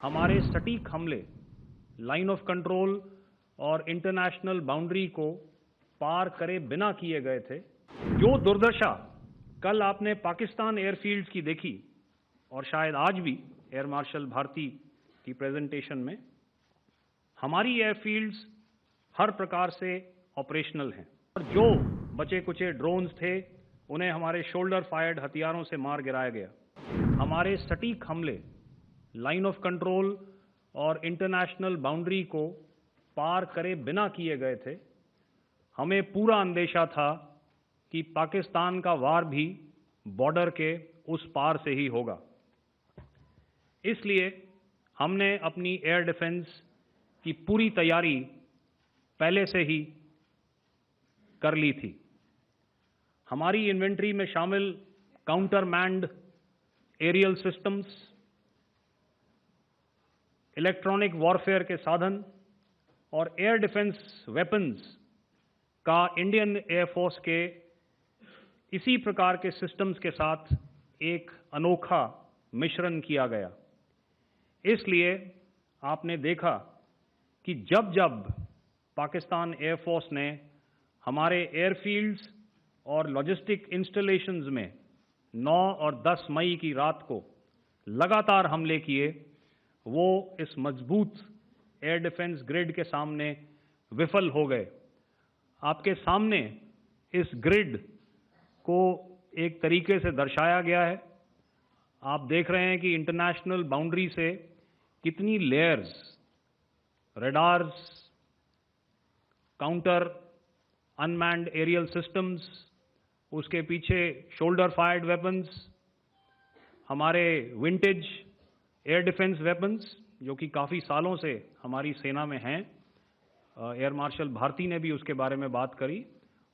हमारे सटीक हमले लाइन ऑफ कंट्रोल और इंटरनेशनल बाउंड्री को पार करे बिना किए गए थे। जो दुर्दशा कल आपने पाकिस्तान एयरफील्ड्स की देखी और शायद आज भी एयर मार्शल भारती की प्रेजेंटेशन में, हमारी एयरफील्ड्स हर प्रकार से ऑपरेशनल हैं और जो बचे कुचे ड्रोन्स थे उन्हें हमारे शोल्डर फायर्ड हथियारों से मार गिराया गया। हमारे सटीक हमले लाइन ऑफ कंट्रोल और इंटरनेशनल बाउंड्री को पार करे बिना किए गए थे। हमें पूरा अंदेशा था कि पाकिस्तान का वार भी बॉर्डर के उस पार से ही होगा। इसलिए हमने अपनी एयर डिफेंस की पूरी तैयारी पहले से ही कर ली थी। हमारी इन्वेंट्री में शामिल counter manned aerial systems, electronic warfare के साधन और एयर डिफेंस वेपन्स का इंडियन एयरफोर्स के इसी प्रकार के सिस्टम्स के साथ एक अनोखा मिश्रण किया गया। इसलिए आपने देखा कि जब जब पाकिस्तान एयरफोर्स ने हमारे एयरफील्ड्स और लॉजिस्टिक इंस्टॉलेशंस में 9 और 10 मई की रात को लगातार हमले किए, वो इस मजबूत एयर डिफेंस ग्रिड के सामने विफल हो गए। आपके सामने इस ग्रिड को एक तरीके से दर्शाया गया है। आप देख रहे हैं कि इंटरनेशनल बाउंड्री से कितनी layers, radars, counter unmanned aerial systems, उसके पीछे शोल्डर फायर्ड वेपन्स, हमारे विंटेज एयर डिफेंस वेपन्स जो कि काफ़ी सालों से हमारी सेना में हैं। एयर मार्शल भारती ने भी उसके बारे में बात करी।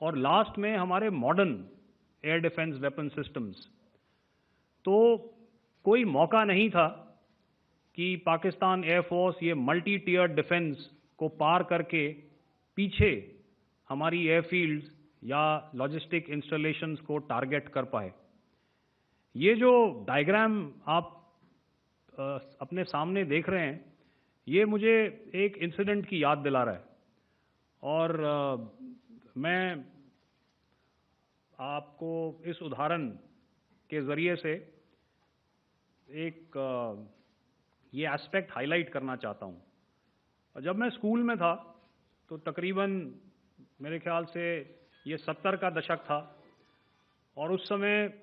और लास्ट में हमारे modern air defence weapon systems. तो कोई मौका नहीं था कि पाकिस्तान एयरफोर्स ये मल्टी टियर डिफेंस को पार करके पीछे हमारी एयरफील्ड्स या लॉजिस्टिक इंस्टॉलेशंस को टारगेट कर पाए। ये जो डायग्राम आप अपने सामने देख रहे हैं, ये मुझे एक इंसिडेंट की याद दिला रहा है। और मैं आपको इस उदाहरण के ज़रिए से एक ये एस्पेक्ट हाईलाइट करना चाहता हूँ। जब मैं स्कूल में था तो तकरीबन मेरे ख्याल से ये 70 का दशक था और उस समय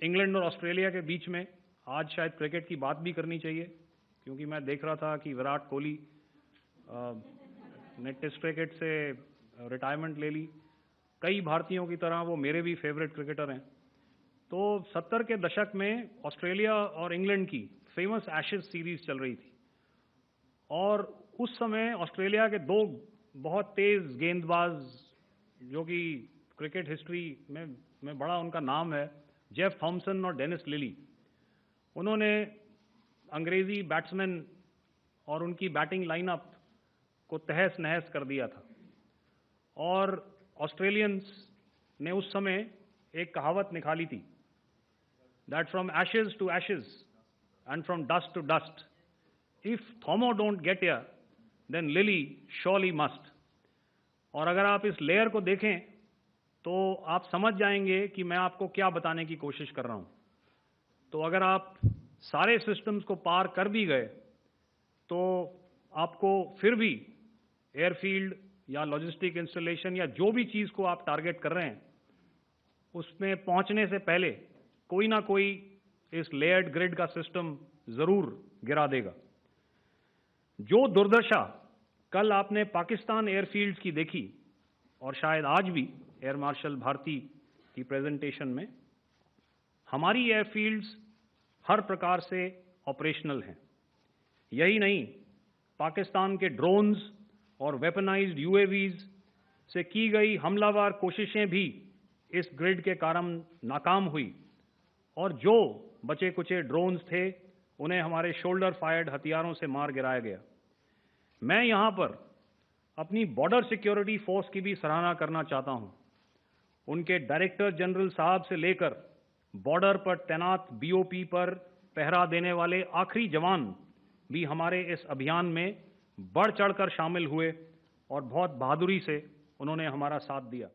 इंग्लैंड और ऑस्ट्रेलिया के बीच में, आज शायद क्रिकेट की बात भी करनी चाहिए क्योंकि मैं देख रहा था कि विराट कोहली ने टेस्ट क्रिकेट से रिटायरमेंट ले ली। कई भारतीयों की तरह वो मेरे भी फेवरेट क्रिकेटर हैं। तो 70 के दशक में ऑस्ट्रेलिया और इंग्लैंड की फेमस एशेज सीरीज चल रही थी और उस समय ऑस्ट्रेलिया के दो बहुत तेज गेंदबाज जो कि क्रिकेट हिस्ट्री में बड़ा उनका नाम है, जेफ थॉमसन और डेनिस लिली, उन्होंने अंग्रेजी बैट्समैन और उनकी बैटिंग लाइनअप को तहस नहस कर दिया था। और ऑस्ट्रेलियंस ने उस समय एक कहावत निकाली थी, that from ashes to ashes and from dust to dust, if Thommo don't get here then Lillee surely must. और अगर आप इस लेयर को देखें तो आप समझ जाएंगे कि मैं आपको क्या बताने की कोशिश कर रहा हूं। तो अगर आप सारे सिस्टम्स को पार कर भी गए तो आपको फिर भी एयरफील्ड या लॉजिस्टिक इंस्टॉलेशन या जो भी चीज़ को आप टारगेट कर रहे हैं उसमें पहुंचने से पहले कोई ना कोई इस लेयर्ड ग्रिड का सिस्टम ज़रूर गिरा देगा। जो दुर्दशा कल आपने पाकिस्तान एयरफील्ड्स की देखी और शायद आज भी एयर मार्शल भारती की प्रेजेंटेशन में, हमारी एयरफील्ड्स हर प्रकार से ऑपरेशनल हैं। यही नहीं, पाकिस्तान के ड्रोन्स और वेपनाइज्ड यूएवीज से की गई हमलावर कोशिशें भी इस ग्रिड के कारण नाकाम हुई और जो बचे कुचे ड्रोन्स थे उन्हें हमारे शोल्डर फायर्ड हथियारों से मार गिराया गया। मैं यहाँ पर अपनी बॉर्डर सिक्योरिटी फोर्स की भी सराहना करना चाहता हूँ। उनके डायरेक्टर जनरल साहब से लेकर बॉर्डर पर तैनात बीओपी पर पहरा देने वाले आखिरी जवान भी हमारे इस अभियान में बढ़ चढ़कर शामिल हुए और बहुत बहादुरी से उन्होंने हमारा साथ दिया।